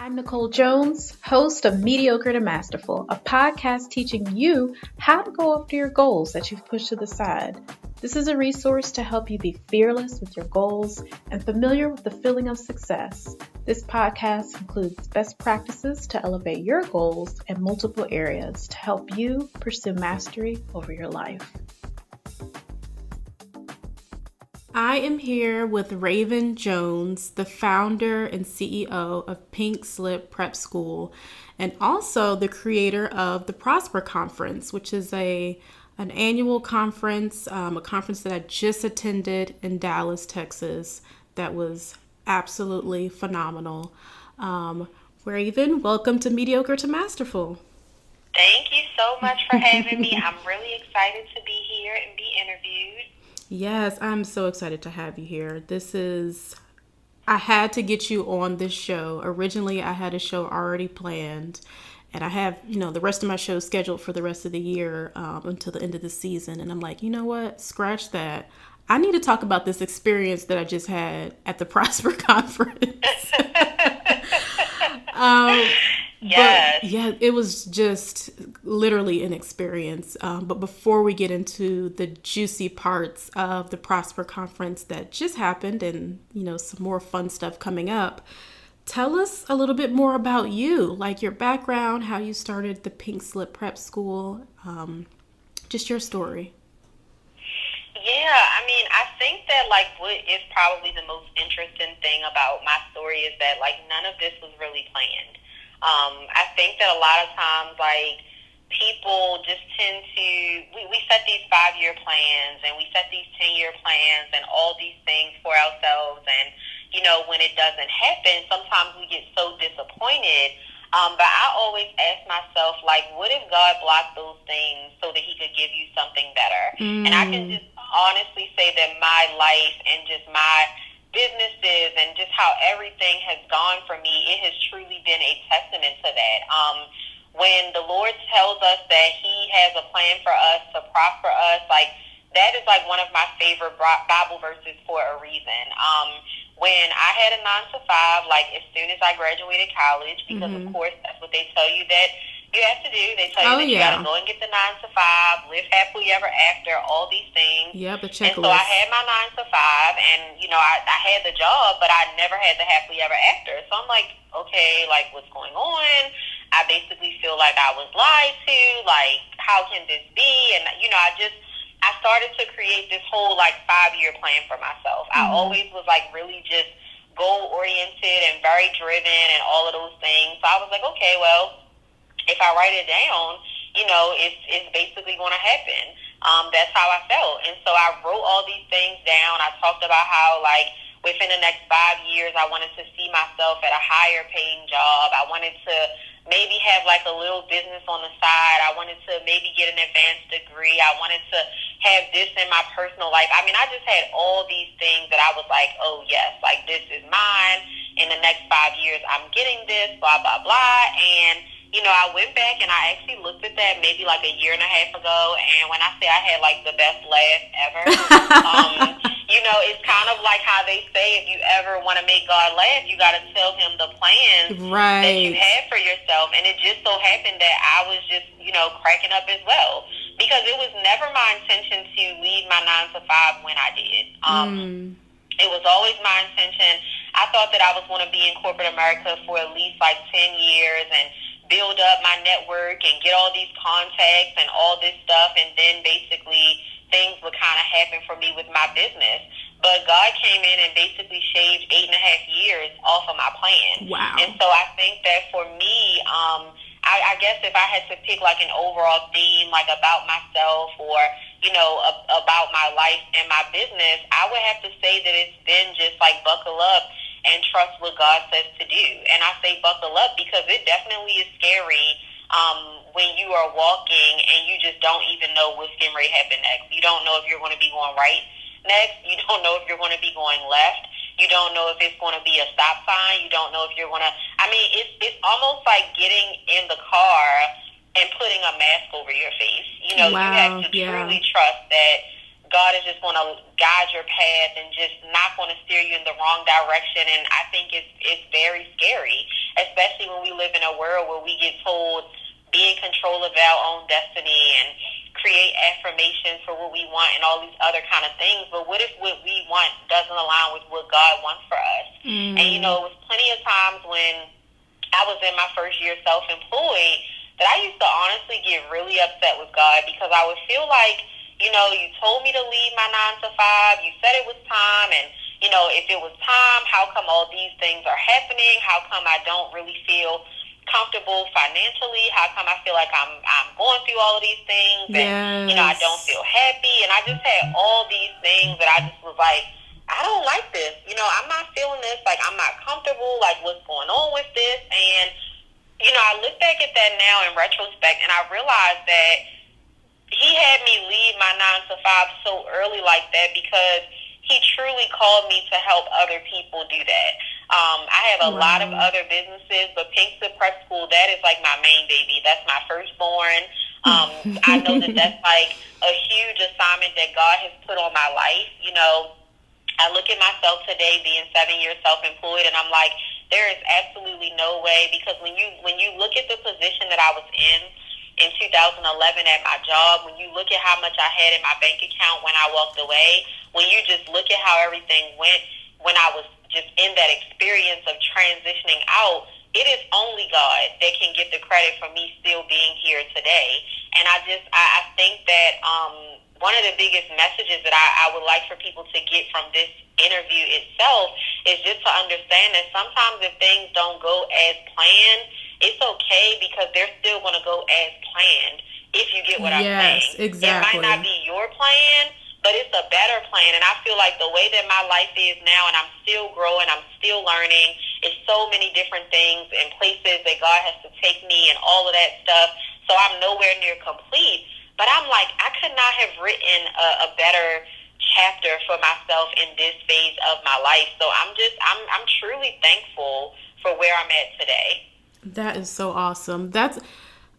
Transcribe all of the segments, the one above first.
I'm Nicole Jones, host of Mediocre to Masterful, a podcast teaching you how to go after your goals that you've pushed to the side. This is a resource to help you be fearless with your goals and familiar with the feeling of success. This podcast includes best practices to elevate your goals in multiple areas to help you pursue mastery over your life. I am here with Raevyn Jones, the founder and CEO of Pink Slip Prep School, and also the creator of the Prosper Conference, which is an annual conference, a conference that I just attended in Dallas, Texas, that was absolutely phenomenal. Raevyn, welcome to Mediocre to Masterful. Thank you so much for having me. I'm really excited to be here and be interviewed. Yes, I'm so excited to have you here. I had to get you on this show. Originally, I had a show already planned, and I have, the rest of my shows scheduled for the rest of the year until the end of the season. And I'm like, you know what? Scratch that. I need to talk about this experience that I just had at the Prosper Conference. Yes. But yeah, it was just literally an experience. But before we get into the juicy parts of the Prosper Conference that just happened and, some more fun stuff coming up, tell us a little bit more about you, like your background, how you started the Pink Slip Prep School, just your story. Yeah, I think that what is probably the most interesting thing about my story is that none of this was really planned. I think that a lot of times, people just tend to, we set these 5-year plans and we set these 10-year plans and all these things for ourselves. And, when it doesn't happen, sometimes we get so disappointed. But I always ask myself, what if God blocked those things so that he could give you something better? And I can just honestly say that my life and just my businesses and just how everything has gone for me, it has truly been a testament to that. When the Lord tells us that he has a plan for us to prosper us, that is one of my favorite Bible verses for a reason. When I had a 9 to 5, as soon as I graduated college, because of course that's what they tell you that you have to do. They tell you that you got to go and get the 9 to 5, live happily ever after, all these things. Yeah, the checklist. And so I had my 9 to 5, and I had the job, but I never had the happily ever after. So I'm like, okay, what's going on? I basically feel like I was lied to. How can this be? And I started to create this whole 5-year plan for myself. I always was really just goal oriented and very driven and all of those things. So I was like, okay, well, if I write it down, it's basically going to happen. That's how I felt. And so I wrote all these things down. I talked about how within the next 5 years, I wanted to see myself at a higher paying job. I wanted to maybe have a little business on the side. I wanted to maybe get an advanced degree. I wanted to have this in my personal life. I just had all these things that I was like, oh yes, this is mine. In the next 5 years, I'm getting this, blah, blah, blah. And I went back and I actually looked at that maybe a year and a half ago. And when I say I had the best laugh ever, it's kind of like how they say if you ever want to make God laugh, you got to tell him the plans that you had for yourself. And it just so happened that I was just, cracking up as well. Because it was never my intention to leave my 9 to 5 when I did. It was always my intention. I thought that I was going to be in corporate America for at least 10 years and build up my network and get all these contacts and all this stuff, and then basically things would kind of happen for me with my business. But God came in and basically shaved 8.5 years off of my plan. Wow. And so I think that for me, I guess if I had to pick an overall theme about myself or about my life and my business, I would have to say that it's been just buckle up and trust what God says to do. And I say buckle up because it definitely is scary when you are walking and you just don't even know what's getting ready to happen next. You don't know if you're going to be going right next. You don't know if you're going to be going left. You don't know if it's going to be a stop sign. You don't know if you're going to, it's almost like getting in the car and putting a mask over your face. Wow, you have to truly trust that God is just going to guide your path and just not going to steer you in the wrong direction. And I think it's very scary, especially when we live in a world where we get told be in control of our own destiny and create affirmations for what we want and all these other kind of things. But what if what we want doesn't align with what God wants for us? And, you know, it was plenty of times when I was in my first year self-employed that I used to honestly get really upset with God because I would feel like, you know, you told me to leave my 9 to 5. You said it was time. And, you know, if it was time, how come all these things are happening? How come I don't really feel comfortable financially? How come I feel like I'm going through all of these things and, you know, I don't feel happy? And I just had all these things that I just was like, I don't like this. You know, I'm not feeling this. Like, I'm not comfortable. Like, what's going on with this? And, you know, I look back at that now in retrospect and I realized that he had me leave my 9 to 5 so early like that because he truly called me to help other people do that. I have a lot of other businesses, but Pink Slip Prep School, that is like my main baby. That's my firstborn. I know that that's like a huge assignment that God has put on my life. You know, I look at myself today being 7 years self-employed, and I'm like, there is absolutely no way, because when you look at the position that I was in 2011 at my job, when you look at how much I had in my bank account when I walked away, when you just look at how everything went when I was just in that experience of transitioning out, it is only God that can get the credit for me still being here today. And I think that one of the biggest messages that I would like for people to get from this interview itself is just to understand that sometimes if things don't go as planned, it's okay because they're still going to go as planned, if you get what I'm saying. Yes, exactly. It might not be your plan, but it's a better plan. And I feel like the way that my life is now, and I'm still growing, I'm still learning, it's so many different things and places that God has to take me and all of that stuff. So I'm nowhere near complete. But I'm like, I could not have written a better chapter for myself in this phase of my life. So I'm truly thankful for where I'm at today. That is so awesome. That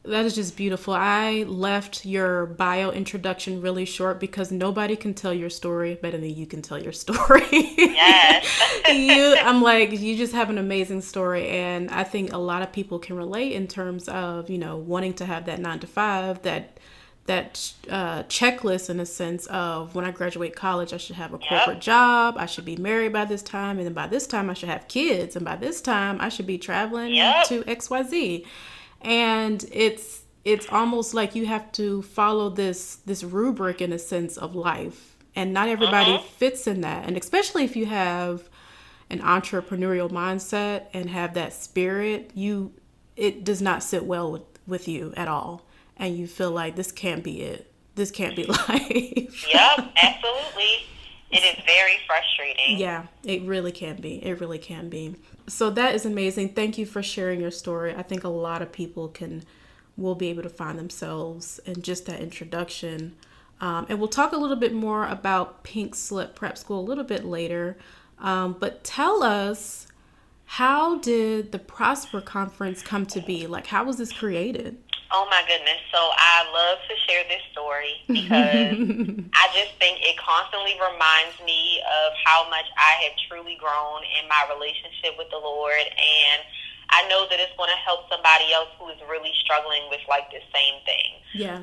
is just beautiful. I left your bio introduction really short because nobody can tell your story better than you can tell your story. Yes. I'm like, you just have an amazing story. And I think a lot of people can relate in terms of, you know, wanting to have that 9 to 5, that checklist in a sense of when I graduate college, I should have a corporate job. I should be married by this time. And then by this time I should have kids. And by this time I should be traveling to XYZ. And it's almost like you have to follow this rubric in a sense of life. And not everybody fits in that. And especially if you have an entrepreneurial mindset and have that spirit, it does not sit well with you at all. And you feel like this can't be it. This can't be life. Yep, absolutely. It is very frustrating. Yeah, it really can be. It really can be. So that is amazing. Thank you for sharing your story. I think a lot of people will be able to find themselves in just that introduction. And we'll talk a little bit more about Pink Slip Prep School a little bit later. But tell us, how did the Prosper Conference come to be? Like, how was this created? Oh my goodness. So I love to share this story because I just think it constantly reminds me of how much I have truly grown in my relationship with the Lord. And I know that it's going to help somebody else who is really struggling with like the same thing. Yeah.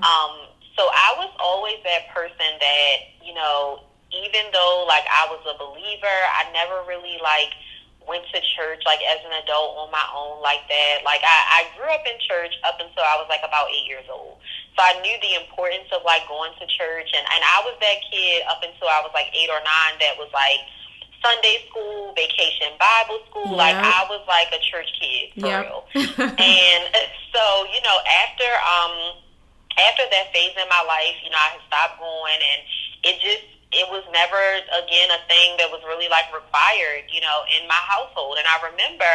So I was always that person that, you know, even though like I was a believer, I never really like went to church like as an adult on my own like that. Like I grew up in church up until I was like about 8 years old. So I knew the importance of like going to church, and I was that kid up until I was like 8 or 9 that was like Sunday school, vacation Bible school. Like I was like a church kid for real. And so, you know, after that phase in my life, you know, I had stopped going, and it was never, again, a thing that was really, like, required, you know, in my household. And I remember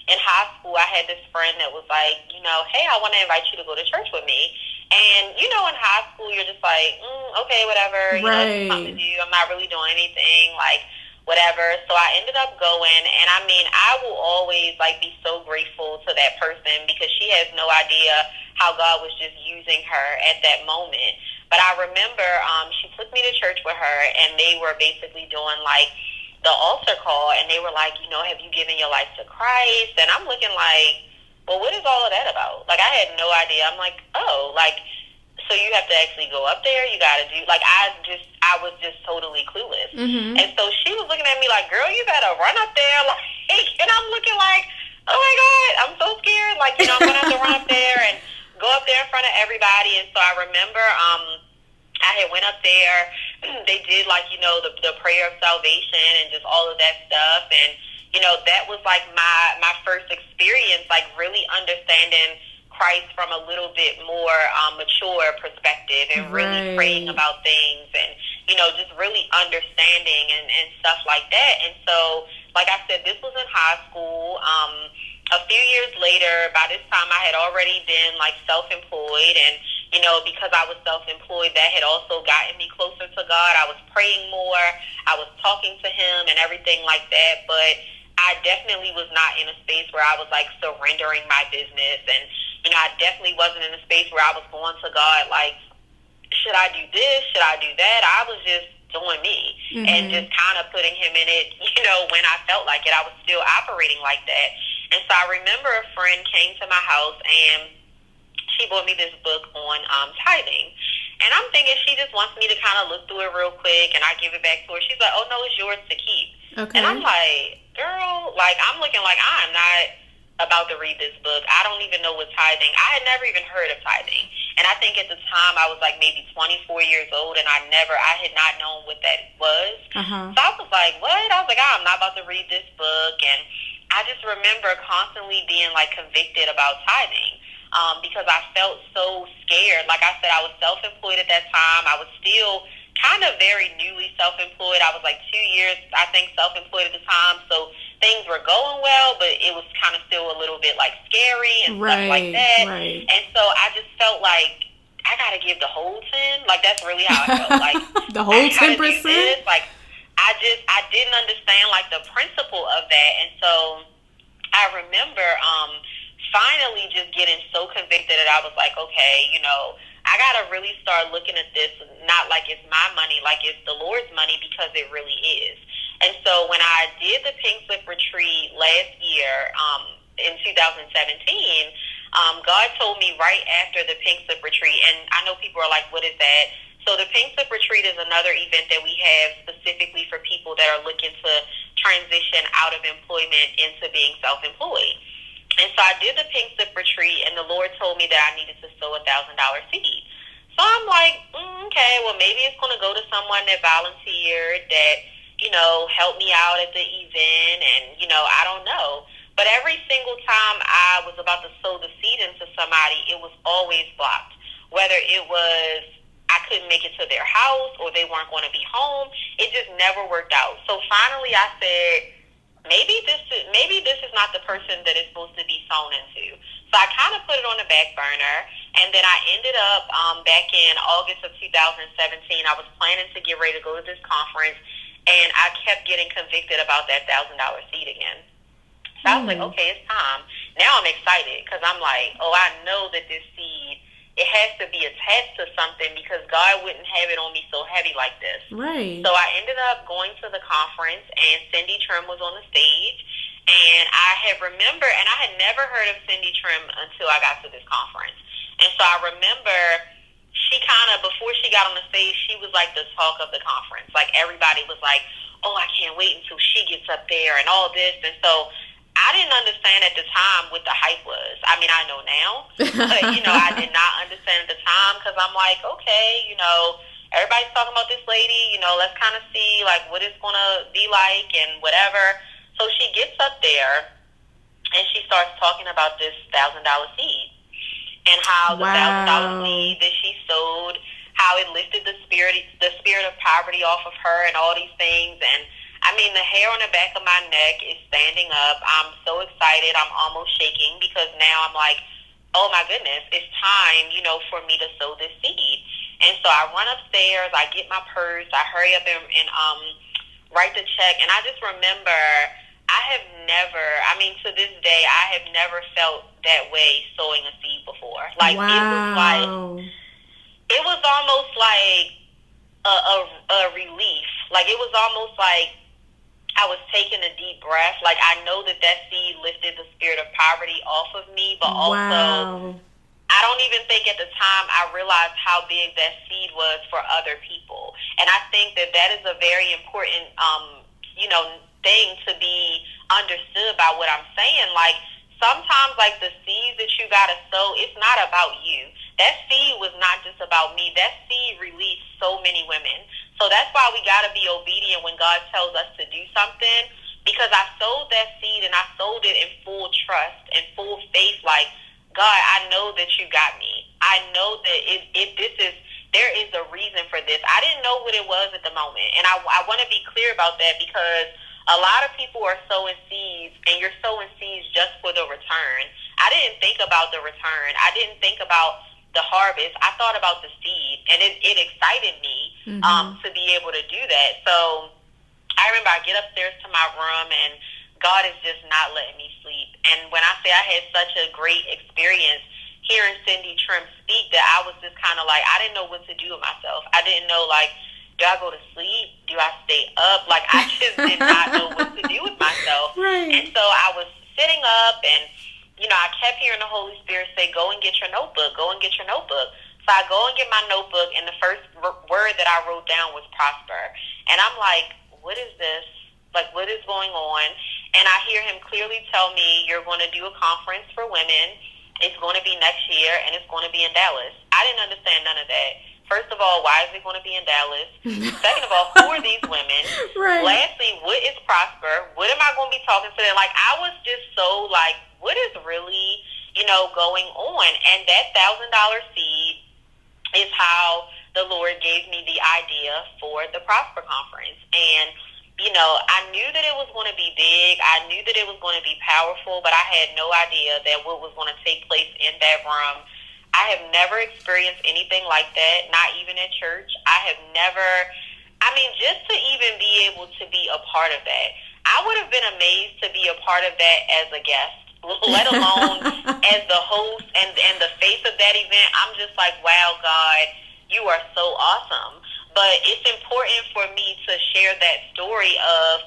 in high school, I had this friend that was like, you know, hey, I want to invite you to go to church with me. And, you know, in high school, you're just like, okay, whatever. You know, it's something to do. I'm not really doing anything, like, whatever. So I ended up going. And, I mean, I will always, like, be so grateful to that person because she has no idea how God was just using her at that moment. But I remember she took me to church with her, and they were basically doing, like, the altar call, and they were like, have you given your life to Christ? And I'm looking like, well, what is all of that about? Like, I had no idea. I'm like, oh, like, so you have to actually go up there. You got to do, like, I was just totally clueless. Mm-hmm. And so she was looking at me like, girl, you better run up there. Like, and I'm looking like, oh my God, I'm so scared. Like, I'm going to have to run up there and go up there in front of everybody. And so I remember, I had went up there. They did, like, the prayer of salvation and just all of that stuff. And, that was like my first experience, like really understanding Christ from a little bit more mature perspective, and really praying about things, and just really understanding and stuff like that. And so, like I said, this was in high school. A few years later, by this time I had already been like self-employed, and because I was self-employed, that had also gotten me closer to God. I was praying more, I was talking to him and everything like that. But I definitely was not in a space where I was like surrendering my business, and I definitely wasn't in a space where I was going to God like, should I do this? Should I do that? I was just doing me, and just kind of putting him in it, when I felt like it. I was still operating like that. And so I remember a friend came to my house, and she bought me this book on tithing. And I'm thinking she just wants me to kind of look through it real quick, and I give it back to her. She's like, oh, no, it's yours to keep. Okay. And I'm like, girl, like, I'm looking like I'm not about to read this book. I don't even know what tithing. I had never even heard of tithing. And I think at the time I was like maybe 24 years old, and I had not known what that was. Uh-huh. So I was like, what? I was like, I'm not about to read this book. And I just remember constantly being like convicted about tithing, because I felt so scared. Like I said, I was self-employed at that time. I was still kind of very newly self-employed. I was like 2 years, I think, self-employed at the time. So things were going well, but it was kind of still a little bit like scary and stuff like that. Right. And so I just felt like I got to give the whole 10. Like, that's really how I felt. Like, the whole 10%? Like, I didn't understand like the principle of that. And so I remember finally just getting so convicted that I was like, okay, I got to really start looking at this not like it's my money, like it's the Lord's money, because it really is. And so when I did the Pink Slip Retreat last year, in 2017, God told me right after the Pink Slip Retreat, and I know people are like, what is that? So the Pink Slip Retreat is another event that we have specifically for people that are looking to transition out of employment into being self-employed. And so I did the Pink Slip Retreat, and the Lord told me that I needed to sow $1,000 seed. So I'm like, okay, well, maybe it's going to go to someone that volunteered, that, helped me out at the event, and, I don't know. But every single time I was about to sow the seed into somebody, it was always blocked. Whether it was I couldn't make it to their house, or they weren't going to be home, it just never worked out. So finally I said, maybe this is not the person that it's supposed to be sown into. So I kind of put it on the back burner, and then I ended up back in August of 2017. I was planning to get ready to go to this conference, and I kept getting convicted about that $1,000 seed again. So I was like, okay, it's time. Now I'm excited, because I'm like, oh, I know that this seed, it has to be attached to something, because God wouldn't have it on me so heavy like this. Right. So I ended up going to the conference, and Cindy Trim was on the stage. And I had remembered, and I had never heard of Cindy Trim until I got to this conference. And so I remember she kind of, before she got on the stage, she was like the talk of the conference. Like, everybody was like, oh, I can't wait until she gets up there and all this. And so I didn't understand at the time what the hype was. I mean, I know now, but, I did not understand at the time, because I'm like, okay, everybody's talking about this lady, let's kind of see, like, what it's going to be like and whatever. So she gets up there, and she starts talking about this $1,000 seed, and how the $1,000 seed that she sowed, how it lifted the spirit of poverty off of her, and all these things. And I mean, the hair on the back of my neck is standing up. I'm so excited. I'm almost shaking, because now I'm like, oh my goodness, it's time, for me to sow this seed. And so I run upstairs, I get my purse, I hurry up and write the check. And I just remember, to this day, I have never felt that way sowing a seed before. Like, wow. It was almost like a relief. Like, it was almost like I was taking a deep breath. Like, I know that seed lifted the spirit of poverty off of me, but also Wow. I don't even think at the time I realized how big that seed was for other people. And I think that is a very important, thing to be understood by what I'm saying. Like, sometimes, like, the seeds that you got to sow, it's not about you. That seed was not just about me. That seed released so many women. So that's why we got to be obedient when God tells us to do something, because I sowed that seed and I sowed it in full trust and full faith. Like, God, I know that you got me. I know that there is a reason for this. I didn't know what it was at the moment. And I want to be clear about that, because a lot of people are sowing seeds, and you're sowing seeds just for the return. I didn't think about the return. I didn't think about the harvest. I thought about the seed, and it excited me to be able to do that. So I remember I get upstairs to my room, and God is just not letting me sleep. And when I say I had such a great experience hearing Cindy Trim speak, that I was just kind of like, I didn't know what to do with myself. I didn't know, like, do I go to sleep? Do I stay up? Like, I just did not know what to do with myself. Right. And so I was sitting up, and, I kept hearing the Holy Spirit say, go and get your notebook. Go and get your notebook. So I go and get my notebook, and the first word that I wrote down was prosper. And I'm like, what is this? Like, what is going on? And I hear him clearly tell me, you're going to do a conference for women. It's going to be next year, and it's going to be in Dallas. I didn't understand none of that. First of all, why is it going to be in Dallas? Second of all, who are these women? Right. Lastly, what is prosper? What am I going to be talking to them? Like, I was just so like, what is really, going on? And that $1,000 seed is how the Lord gave me the idea for the Prosper Conference. And I knew that it was going to be big. I knew that it was going to be powerful, but I had no idea that what was going to take place in that room. I have never experienced anything like that, not even at church. Just to even be able to be a part of that. I would have been amazed to be a part of that as a guest, let alone as the host and the face of that event. I'm just like, wow, God, you are so awesome. But it's important for me to share that story of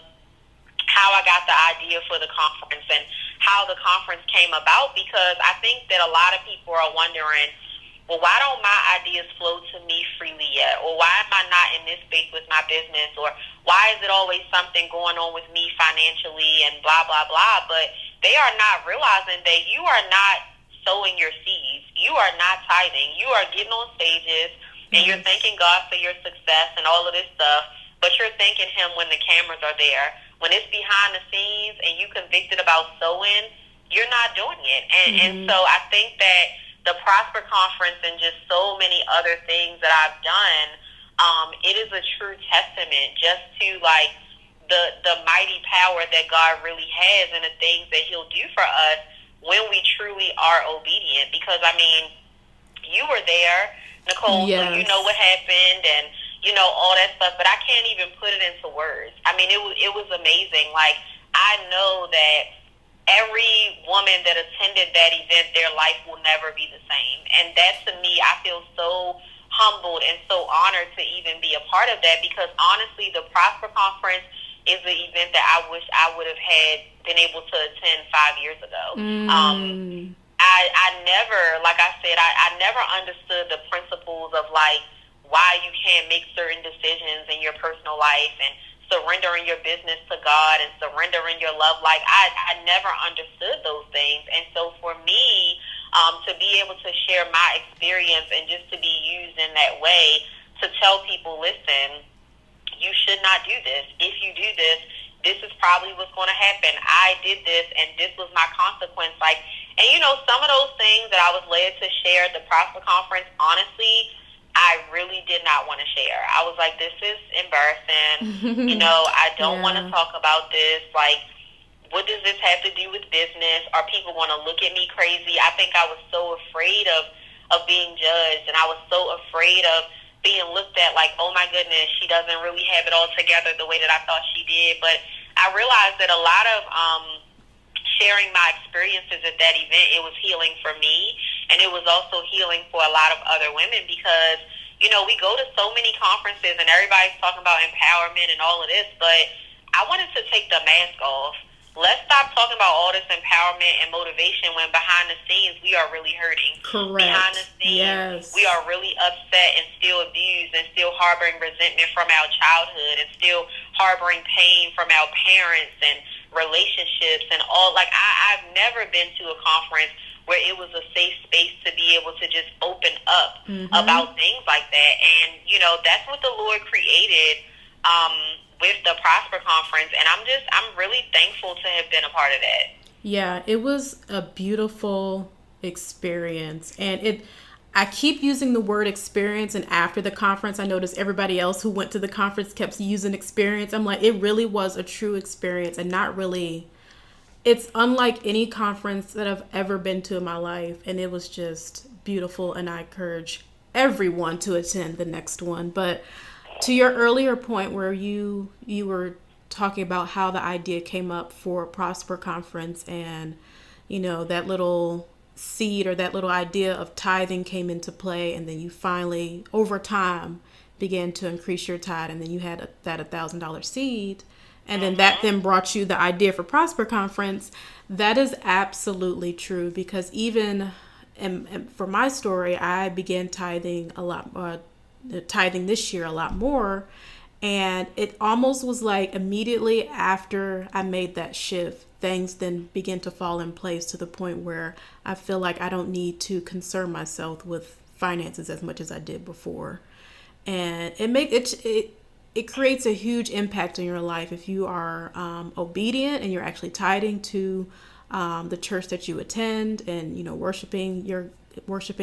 how I got the idea for the conference and how the conference came about, because I think that a lot of people are wondering, well, why don't my ideas flow to me freely yet? Or why am I not in this space with my business? Or why is it always something going on with me financially and blah, blah, blah? But they are not realizing that you are not sowing your seeds. You are not tithing. You are getting on stages and you're thanking God for your success and all of this stuff, but you're thanking him when the cameras are there. When it's behind the scenes and you convicted about sowing, you're not doing it. And so I think that the Prosper Conference and just so many other things that I've done, it is a true testament just to like the mighty power that God really has and the things that he'll do for us when we truly are obedient. Because you were there, Nicole, yes. So you know what happened and all that stuff, but I can't even put it into words. It was amazing. Like, I know that every woman that attended that event, their life will never be the same. And that, to me, I feel so humbled and so honored to even be a part of that, because honestly, the Prosper Conference is the event that I wish I would have been able to attend 5 years ago. I never, like I said, I never understood the principles of like why you can't make certain decisions in your personal life and surrendering your business to God and surrendering your love. Like, I never understood those things. And so for me, to be able to share my experience and just to be used in that way to tell people, listen, you should not do this. If you do this, this is probably what's going to happen. I did this, and this was my consequence. Like, and some of those things that I was led to share at the Prosper Conference, honestly, I really did not want to share. I was like, this is embarrassing. I don't want to talk about this. Like, what does this have to do with business? Are people going to look at me crazy? I think I was so afraid of being judged, and I was so afraid of being looked at like, oh my goodness, she doesn't really have it all together the way that I thought she did. But I realized that a lot of sharing my experiences at that event, it was healing for me, and it was also healing for a lot of other women, because we go to so many conferences and everybody's talking about empowerment and all of this, but I wanted to take the mask off. Let's stop talking about all this empowerment and motivation when behind the scenes we are really hurting. Correct. Behind the scenes, we are really upset and still abused and still harboring resentment from our childhood and still harboring pain from our parents and relationships and all. Like, I've never been to a conference where it was a safe space to be able to just open up about things like that. And, you know, that's what the Lord created with the Prosper Conference, and I'm really thankful to have been a part of that. Yeah, it was a beautiful experience, and I keep using the word experience, and after the conference, I noticed everybody else who went to the conference kept using experience. I'm like, it really was a true experience, and not really. It's unlike any conference that I've ever been to in my life, and it was just beautiful, and I encourage everyone to attend the next one. But to your earlier point where you were talking about how the idea came up for Prosper Conference, and, you know, that little seed or that little idea of tithing came into play, and then you finally, over time, began to increase your tithe, and then you had that $1,000 seed, and then that then brought you the idea for Prosper Conference. That is absolutely true, because even and for my story, I began tithing a lot tithing this year a lot more, and it almost was like immediately after I made that shift, things then begin to fall in place to the point where I feel like I don't need to concern myself with finances as much as I did before. And it creates a huge impact in your life if you are obedient and you're actually tithing to the church that you attend, and, you know, worshiping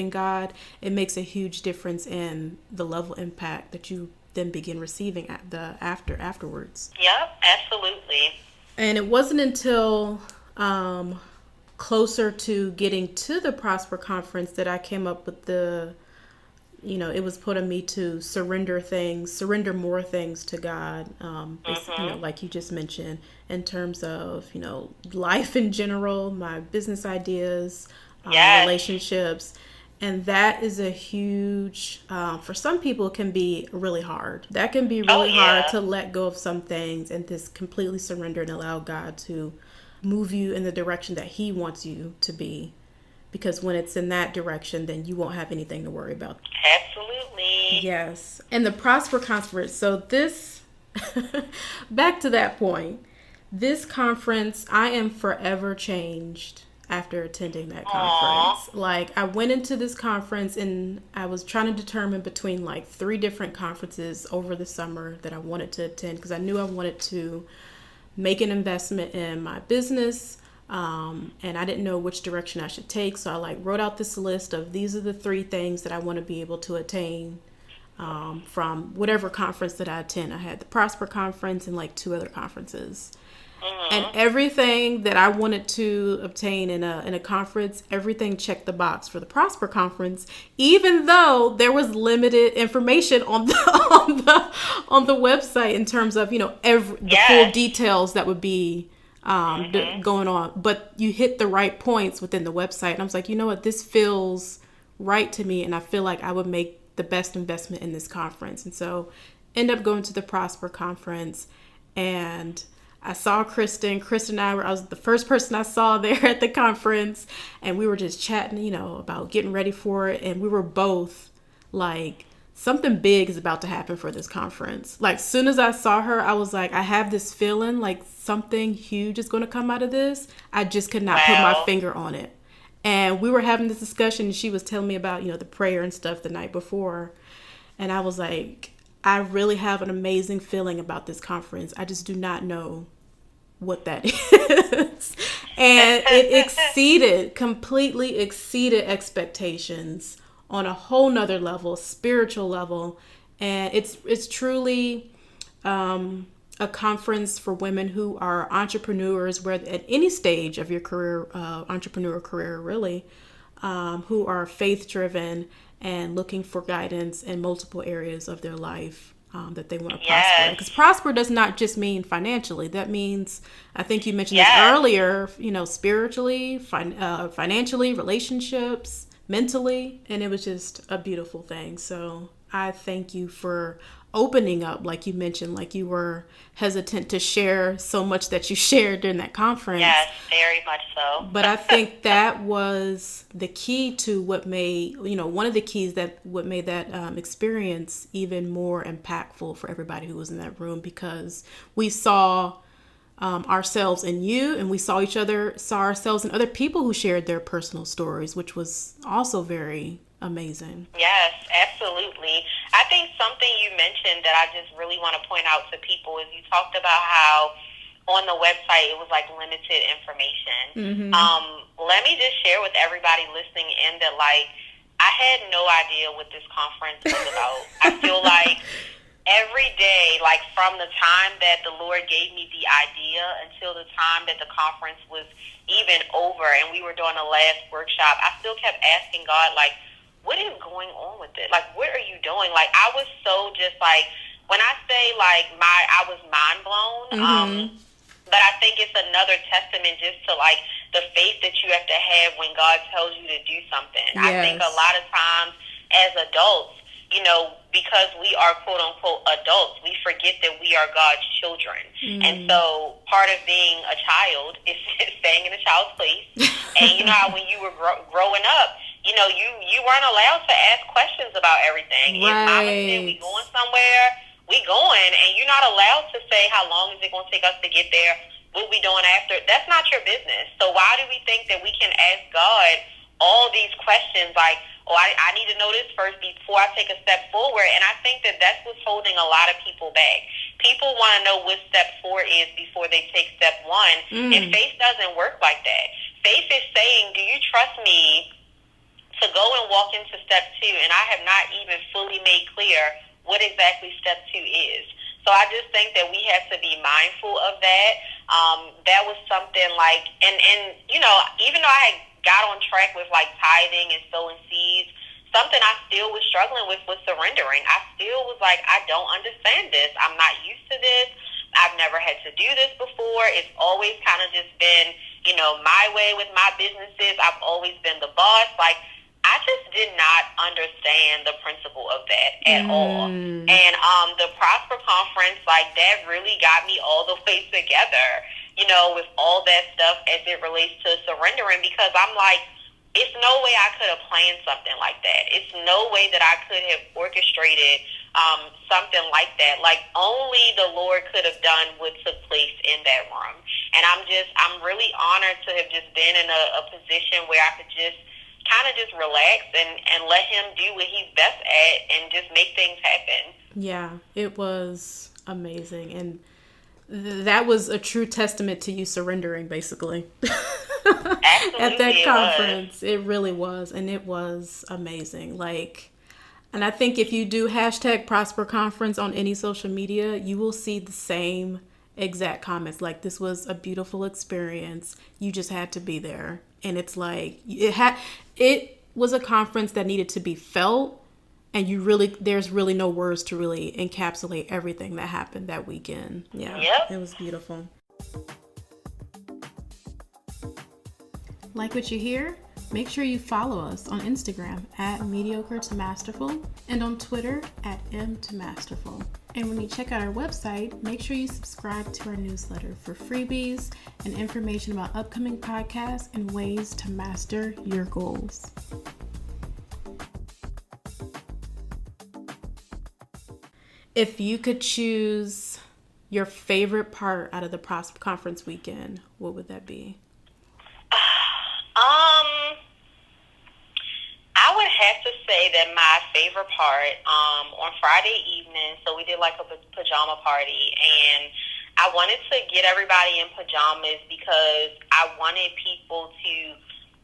God. It makes a huge difference in the level of impact that you then begin receiving at the afterwards. Yep, absolutely. And it wasn't until closer to getting to the Prosper Conference that I came up with it was put on me to surrender more things to God, you know, like you just mentioned, in terms of, you know, life in general, my business ideas, relationships. And that is a huge, for some people, it can be really hard. That can be really hard to let go of some things and just completely surrender and allow God to move you in the direction that He wants you to be. Because when it's in that direction, then you won't have anything to worry about. Absolutely. Yes. And the Prosper Conference. So this, back to that point, this conference, I am forever changed after attending that conference. Like, I went into this conference and I was trying to determine between like 3 different conferences over the summer that I wanted to attend, because I knew I wanted to make an investment in my business. And I didn't know which direction I should take. So I wrote out this list of these are the 3 things that I want to be able to attain from whatever conference that I attend. I had the Prosper Conference and 2 other conferences. And everything that I wanted to obtain in a conference, everything checked the box for the Prosper Conference, even though there was limited information on the website in terms of, you know, the full details that would be going on. But you hit the right points within the website, and I was like, you know what, this feels right to me, and I feel like I would make the best investment in this conference. And so end up going to the Prosper Conference, and I saw Kristen. I was the first person I saw there at the conference, and we were just chatting, you know, about getting ready for it. And we were both like, something big is about to happen for this conference. Like, soon as I saw her, I was like, I have this feeling like something huge is going to come out of this. I just could not put my finger on it. And we were having this discussion, and she was telling me about, you know, the prayer and stuff the night before. And I was like, I really have an amazing feeling about this conference. I just do not know what that is. And it completely exceeded expectations on a whole nother level, spiritual level. And it's truly a conference for women who are entrepreneurs, where at any stage of your career, entrepreneur career really, who are faith-driven and looking for guidance in multiple areas of their life that they want to prosper. Because prosper does not just mean financially. That means, I think you mentioned this earlier, you know, spiritually, financially, relationships, mentally. And it was just a beautiful thing. So I thank you for opening up, like you mentioned, like you were hesitant to share so much that you shared during that conference. Yes, very much so. But I think that was the key to what made, one of the keys that what made that experience even more impactful for everybody who was in that room, because we saw ourselves in you, and we saw ourselves in other people who shared their personal stories, which was also very amazing. Yes, absolutely. I think something you mentioned that I just really want to point out to people is you talked about how on the website it was like limited information. Let me just share with everybody listening in that like I had no idea what this conference was about. I feel like every day, like from the time that the Lord gave me the idea until the time that the conference was even over and we were doing the last workshop, I still kept asking God, like, what is going on with it? Like, what are you doing? Like, I was so just like, when I say like I was mind blown. But I think it's another testament just to like the faith that you have to have when God tells you to do something. Yes. I think a lot of times as adults, because we are quote unquote adults, we forget that we are God's children. And so part of being a child is staying in a child's place. And you know how when you were growing up, you weren't allowed to ask questions about everything. Right. If Mama said we going somewhere, we going, and you're not allowed to say how long is it going to take us to get there, what we doing after. That's not your business. So why do we think that we can ask God all these questions like, I need to know this first before I take a step forward? And I think that that's what's holding a lot of people back. People want to know what step 4 is before they take step 1, and faith doesn't work like that. Faith is saying, do you trust me to go and walk into step 2, and I have not even fully made clear what exactly step 2 is. So I just think that we have to be mindful of that. That was something like, and even though I had got on track with like tithing and sowing seeds, something I still was struggling with was surrendering. I still was like, I don't understand this. I'm not used to this. I've never had to do this before. It's always kind of just been, my way with my businesses. I've always been the boss. Like, I just did not understand the principle of that at all. And the Prosper Conference, like, that really got me all the way together, with all that stuff as it relates to surrendering, because I'm like, it's no way I could have planned something like that. It's no way that I could have orchestrated something like that. Like, only the Lord could have done what took place in that room. And I'm really honored to have just been in a position where I could just kind of just relax and let him do what he's best at and just make things happen. Yeah, it was amazing. And that was a true testament to you surrendering, basically. Absolutely, at that conference. It really was. And it was amazing. Like, and I think if you do hashtag Prosper Conference on any social media, you will see the same exact comments. Like, this was a beautiful experience. You just had to be there. And it's like, it was a conference that needed to be felt. And there's really no words to really encapsulate everything that happened that weekend. Yeah, It was beautiful. Like what you hear? Make sure you follow us on Instagram at Mediocre to Masterful and on Twitter at M2Masterful. And when you check out our website, make sure you subscribe to our newsletter for freebies and information about upcoming podcasts and ways to master your goals. If you could choose your favorite part out of the Prosper Conference weekend, what would that be? I would have to say that my favorite part, on Friday evening, so we did like a pajama party, and I wanted to get everybody in pajamas because I wanted people to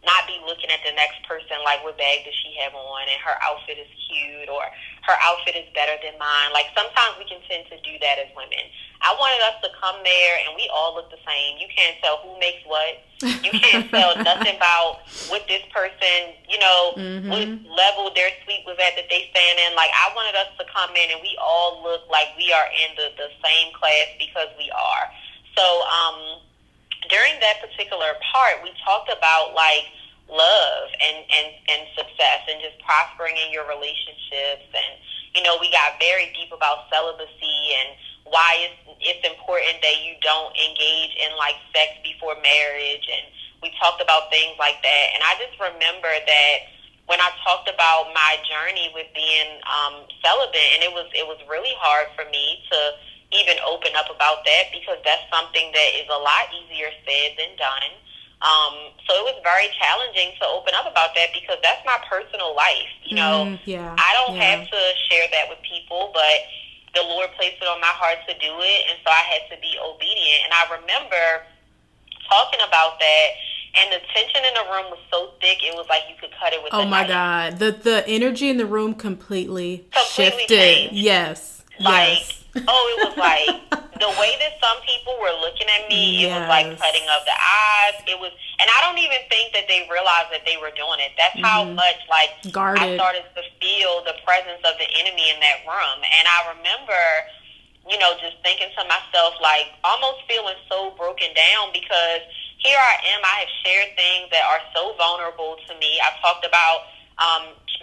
not be looking at the next person like, what bag does she have on, and her outfit is cute, or her outfit is better than mine. Like, sometimes we can tend to do that as women. I wanted us to come there and we all look the same. You can't tell who makes what. You can't tell nothing about what this person, what level their suite was at that they stand in. Like, I wanted us to come in and we all look like we are in the same class because we are. So, during that particular part, we talked about like love and success and just prospering in your relationships and, we got very deep about celibacy and why it's important that you don't engage in like sex before marriage, and we talked about things like that. And I just remember that when I talked about my journey with being celibate, and it was really hard for me to even open up about that, because that's something that is a lot easier said than done. So it was very challenging to open up about that, because that's my personal life. I don't have to share that with people, but the Lord placed it on my heart to do it, and so I had to be obedient. And I remember talking about that, and the tension in the room was so thick, it was like you could cut it with a knife. Oh my God. The energy in the room completely shifted. Changed. Yes. It was like the way that some people were looking at me, it was like cutting of the eyes. It was, and I don't even think that they realized that they were doing it. That's how much guarded. I started to feel the presence of the enemy in that room. And I remember, just thinking to myself, like almost feeling so broken down, because here I am. I have shared things that are so vulnerable to me. I talked about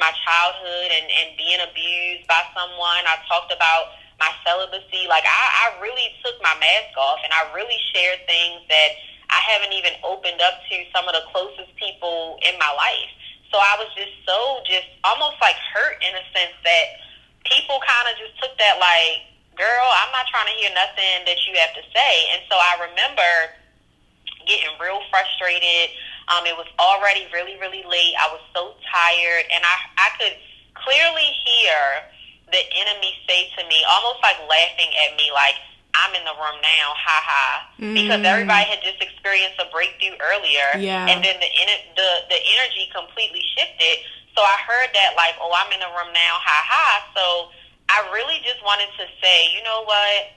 my childhood and being abused by someone. I talked about my celibacy. Like I really took my mask off, and I really shared things that I haven't even opened up to some of the closest people in my life. So I was just almost like hurt, in a sense that people kind of just took that like, girl, I'm not trying to hear nothing that you have to say. And so I remember getting real frustrated. It was already really, really late. I was so tired, and I could clearly hear the enemy say to me, almost like laughing at me, like, I'm in the room now, ha ha. Because everybody had just experienced a breakthrough earlier. Yeah. And then the energy completely shifted. So I heard that, like, oh, I'm in the room now, ha ha. So I really just wanted to say, you know what?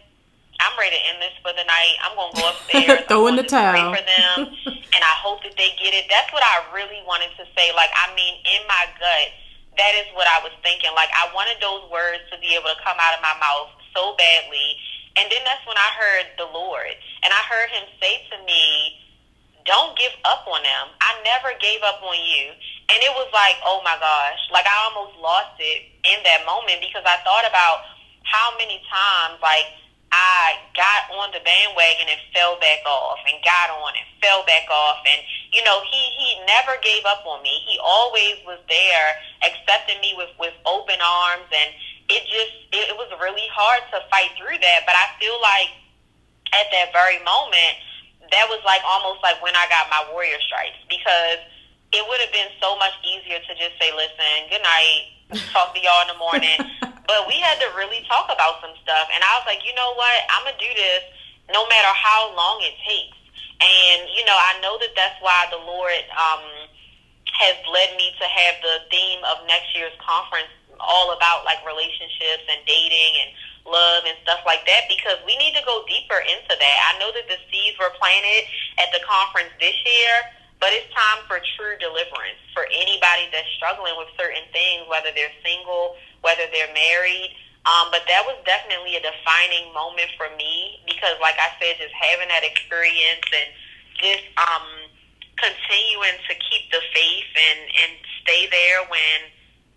I'm ready to end this for the night. I'm going to go upstairs. Throw in the towel. Pray for them, and I hope that they get it. That's what I really wanted to say. Like, I mean, in my gut, that is what I was thinking. Like, I wanted those words to be able to come out of my mouth so badly. And then that's when I heard the Lord. And I heard him say to me, don't give up on them. I never gave up on you. And it was like, oh my gosh. Like, I almost lost it in that moment, because I thought about how many times, like, I got on the bandwagon and fell back off, and got on and fell back off. And, he never gave up on me. He always was there, accepting me with open arms. And it was really hard to fight through that. But I feel like at that very moment, that was like almost like when I got my warrior stripes, because it would have been so much easier to just say, listen, good night, talk to y'all in the morning. But we had to really talk about some stuff. And I was like, you know what? I'm going to do this no matter how long it takes. And, I know that that's why the Lord has led me to have the theme of next year's conference all about, like, relationships and dating and love and stuff like that, because we need to go deeper into that. I know that the seeds were planted at the conference this year, but it's time for true deliverance for anybody that's struggling with certain things, whether they're single, whether they're married. But that was definitely a defining moment for me, because, like I said, just having that experience and just continuing to keep the faith and stay there when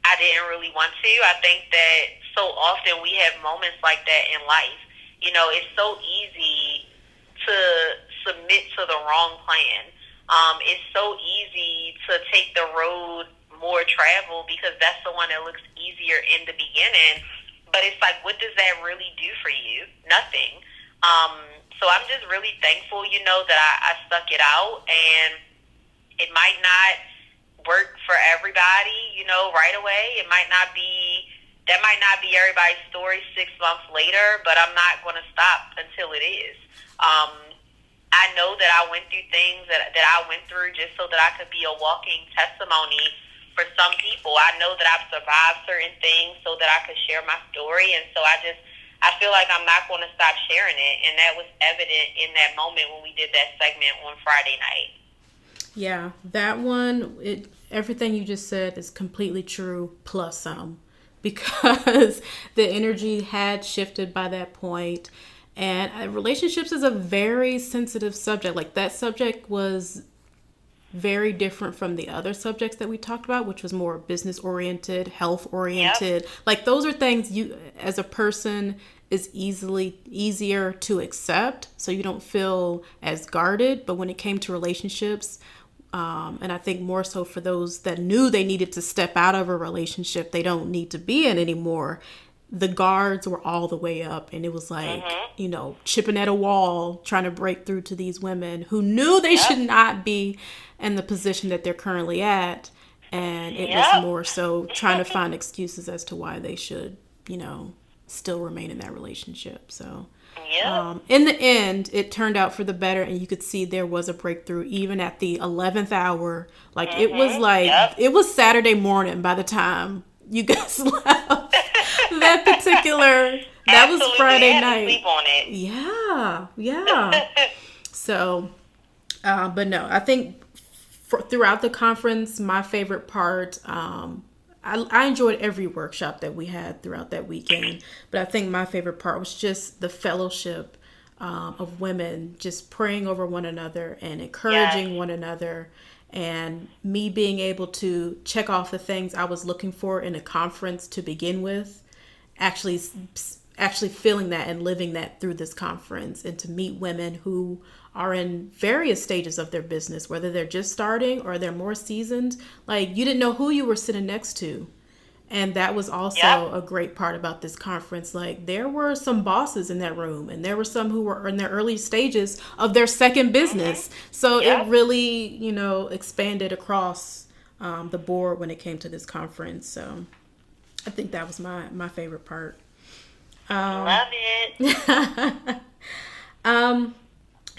I didn't really want to. I think that so often we have moments like that in life. It's so easy to submit to the wrong plan. It's so easy to take the road more traveled, because that's the one that looks easier in the beginning. But it's like, what does that really do for you? Nothing. So I'm just really thankful, that I stuck it out. And it might not work for everybody, right away. That might not be everybody's story 6 months later, but I'm not going to stop until it is. I know that I went through things that I went through just so that I could be a walking testimony for some people. I know that I've survived certain things so that I could share my story. And so I feel like I'm not going to stop sharing it. And that was evident in that moment when we did that segment on Friday night. Yeah, that one, everything you just said is completely true, plus some, because the energy had shifted by that point. And relationships is a very sensitive subject. Like, that subject was very different from the other subjects that we talked about, which was more business oriented, health oriented. Yep. Like those are things you as a person is easier to accept, so you don't feel as guarded. But when it came to relationships, and I think more so for those that knew they needed to step out of a relationship they don't need to be in anymore, the guards were all the way up. And it was like, chipping at a wall, trying to break through to these women who knew they should not be in the position that they're currently at. And it was more so trying to find excuses as to why they should, still remain in that relationship. So in the end, it turned out for the better, and you could see there was a breakthrough even at the 11th hour. Like it was like it was Saturday morning by the time you guys left that particular. That was Friday night. Sleep on it. Yeah. So, but no, I think throughout the conference, my favorite part. I enjoyed every workshop that we had throughout that weekend, but I think my favorite part was just the fellowship of women just praying over one another and encouraging one another, and me being able to check off the things I was looking for in a conference to begin with, actually feeling that and living that through this conference, and to meet women who are in various stages of their business, whether they're just starting or they're more seasoned. Like you didn't know who you were sitting next to. And that was also a great part about this conference. Like there were some bosses in that room, and there were some who were in their early stages of their second business. So it really, expanded across the board when it came to this conference. So I think that was my favorite part. Love it.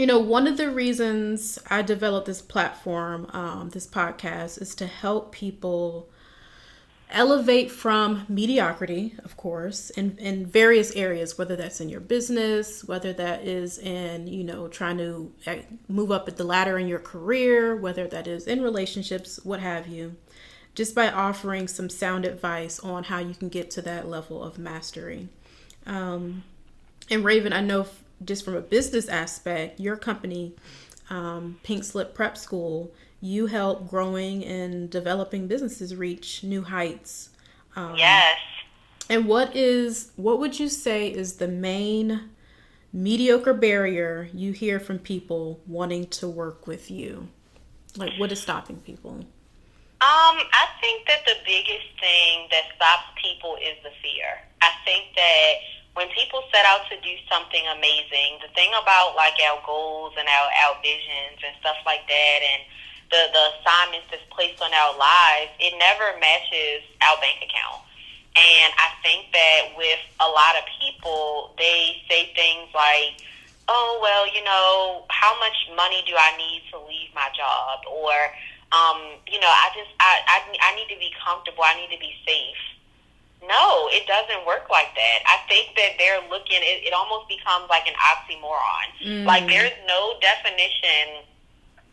One of the reasons I developed this platform, this podcast, is to help people elevate from mediocrity, of course, in various areas, whether that's in your business, whether that is in, trying to move up the ladder in your career, whether that is in relationships, what have you, just by offering some sound advice on how you can get to that level of mastery. And Raevyn, I know just from a business aspect, your company, Pink Slip Prep School, you help growing and developing businesses reach new heights. Yes. And what would you say is the main mediocre barrier you hear from people wanting to work with you? Like, what is stopping people? I think that the biggest thing that stops people is the fear. I think that when people set out to do something amazing, the thing about like our goals and our visions and stuff like that, and the assignments that's placed on our lives, it never matches our bank account. And I think that with a lot of people, they say things like, oh, well, how much money do I need to leave my job? Or, I need to be comfortable. I need to be safe. No, it doesn't work like that. I think that they're looking, it almost becomes like an oxymoron. Like there's no definition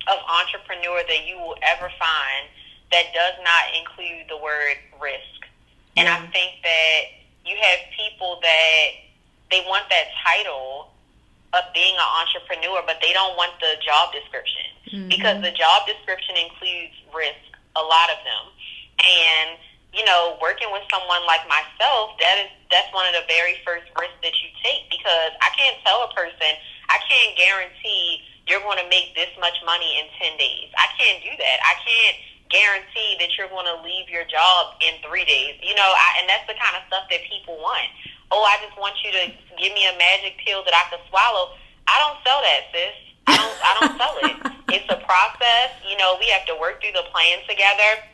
of entrepreneur that you will ever find that does not include the word risk. And I think that you have people that they want that title of being an entrepreneur, but they don't want the job description because the job description includes risk, a lot of them. And working with someone like myself, that's one of the very first risks that you take, because I can't tell a person, I can't guarantee you're going to make this much money in 10 days. I can't do that. I can't guarantee that you're going to leave your job in 3 days. And that's the kind of stuff that people want. Oh, I just want you to give me a magic pill that I could swallow. I don't sell that, sis. I don't sell it. It's a process. We have to work through the plan together.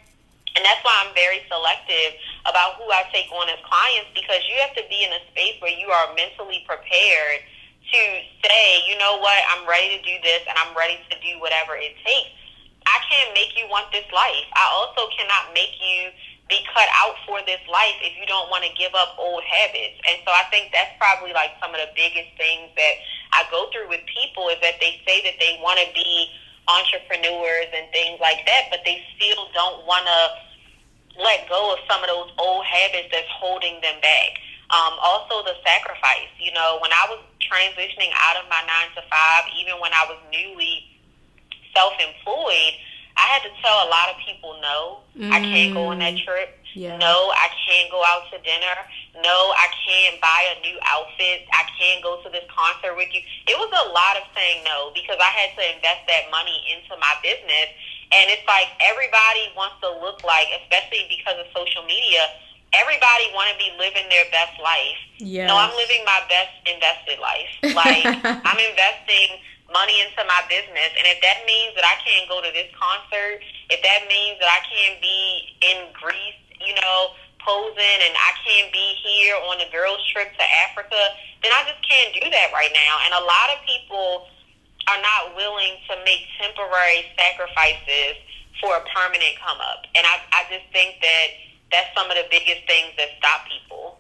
And that's why I'm very selective about who I take on as clients, because you have to be in a space where you are mentally prepared to say, you know what, I'm ready to do this and I'm ready to do whatever it takes. I can't make you want this life. I also cannot make you be cut out for this life if you don't want to give up old habits. And so I think that's probably like some of the biggest things that I go through with people, is that they say that they want to be entrepreneurs and things like that, but they still don't want to let go of some of those old habits that's holding them back. Also the sacrifice, when I was transitioning out of my 9 to 5, even when I was newly self-employed, I had to tell a lot of people no. I can't go on that trip. Yeah. No, I can't go out to dinner. No, I can't buy a new outfit. I can't go to this concert with you. It was a lot of saying no because I had to invest that money into my business. And it's like everybody wants to look like, especially because of social media, everybody want to be living their best life. Yes. No, I'm living my best invested life. Like, I'm investing money into my business. And if that means that I can't go to this concert, if that means that I can't be in Greece, posing, and I can't be here on a girls' trip to Africa, then I just can't do that right now. And a lot of people are not willing to make temporary sacrifices for a permanent come up. And I just think that that's some of the biggest things that stop people.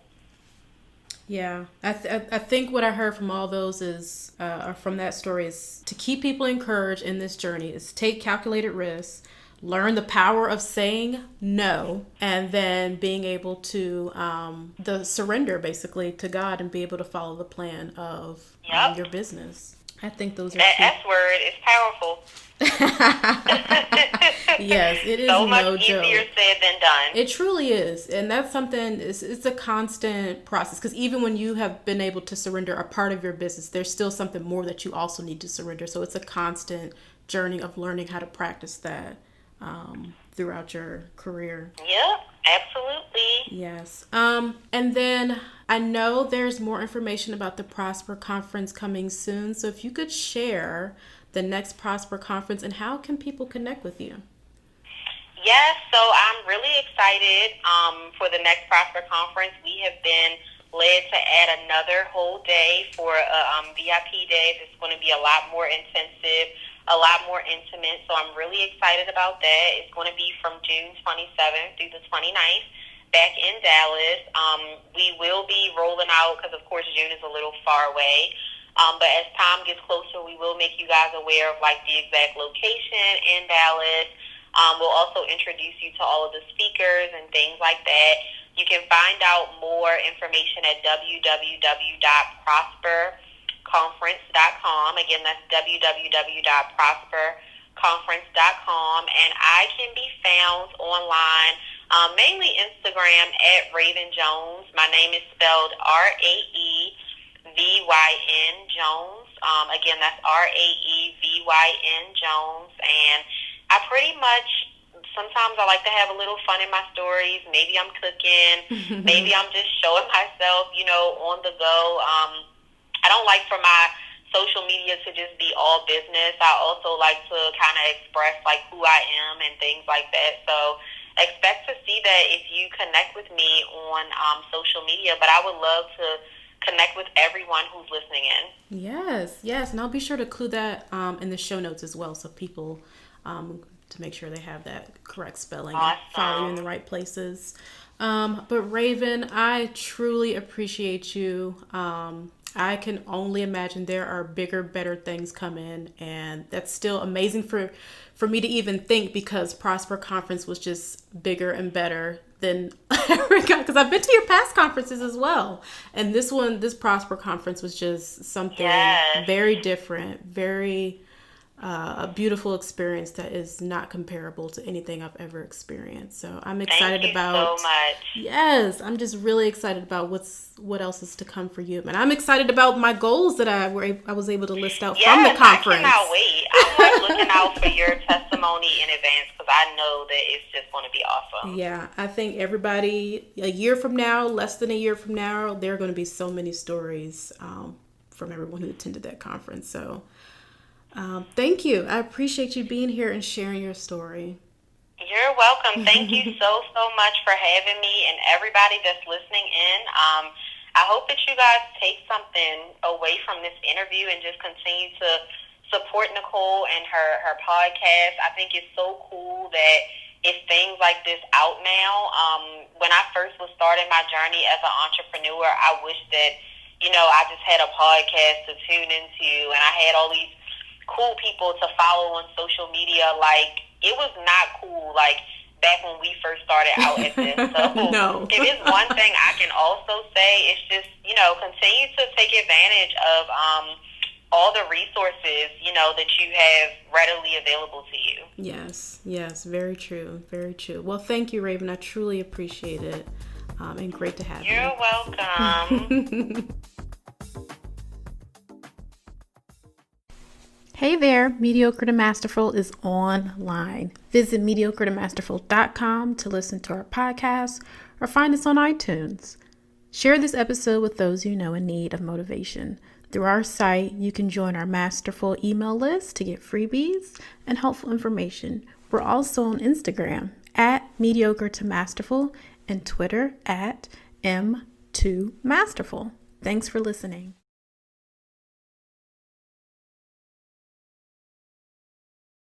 Yeah, I think what I heard from all those is, or from that story, is to keep people encouraged in this journey is take calculated risks, learn the power of saying no, and then being able to the surrender basically to God and be able to follow the plan of your business. I think those are that S word is powerful. Yes, it is so much no easier joke. said than done. It truly is, and that's something. It's a constant process because even when you have been able to surrender a part of your business, there's still something more that you also need to surrender. So it's a constant journey of learning how to practice that throughout your career. Yep, absolutely. Yes. And then I know there's more information about the Prosper Conference coming soon. So if you could share the next Prosper Conference and how can people connect with you? Yes, so I'm really excited for the next Prosper Conference. We have been led to add another whole day for a VIP day. It's going to be a lot more intensive, a lot more intimate. So I'm really excited about that. It's going to be from June 27th through the 29th back in Dallas. We will be rolling out because, of course, June is a little far away. But as time gets closer, we will make you guys aware of the exact location in Dallas. We'll also introduce you to all of the speakers and things like that. You can find out more information at www.prosperconference.com. Again, that's www.prosperconference.com. And I can be found online, mainly Instagram at Raevyn Jones. My name is spelled RAEVYN Jones. Again, that's RAEVYN Jones. And I pretty much, sometimes I like to have a little fun in my stories. Maybe I'm cooking. Maybe I'm just showing myself, on the go. I don't like for my social media to just be all business. I also like to kind of express who I am and things like that. So expect to see that if you connect with me on social media. But I would love to connect with everyone who's listening in. Yes. And I'll be sure to include that in the show notes as well, so people to make sure they have that correct spelling and follow you in the right places. But Raevyn, I truly appreciate you. I can only imagine there are bigger, better things coming, and that's still amazing for me to even think, because Prosper Conference was just bigger and better than because I've been to your past conferences as well, and this Prosper Conference was just something very different, very a beautiful experience that is not comparable to anything I've ever experienced. So I'm excited about. Thank you so much. Yes, I'm just really excited about what else is to come for you, and I'm excited about my goals that I was able to list out from the conference. I cannot wait. I'm looking out for your testimony in advance because I know that it's just going to be awesome. Yeah, I think everybody a year from now, less than a year from now, there are going to be so many stories from everyone who attended that conference. So. Thank you. I appreciate you being here and sharing your story. You're welcome. Thank you so much for having me, and everybody that's listening in. I hope that you guys take something away from this interview and just continue to support Nicole and her podcast. I think it's so cool that it's things like this out now. When I first was starting my journey as an entrepreneur, I wish that, I just had a podcast to tune into, and I had all these cool people to follow on social media. It was not cool back when we first started out at this. So no. If it's one thing I can also say, it's just continue to take advantage of all the resources, that you have readily available to you. Yes, very true, very true. Well, thank you, Raevyn. I truly appreciate it, and great to have you. You're welcome. Hey there, Mediocre to Masterful is online. Visit mediocretomasterful.com to listen to our podcast or find us on iTunes. Share this episode with those you know in need of motivation. Through our site, you can join our Masterful email list to get freebies and helpful information. We're also on Instagram at Mediocre to Masterful and Twitter at M2Masterful. Thanks for listening.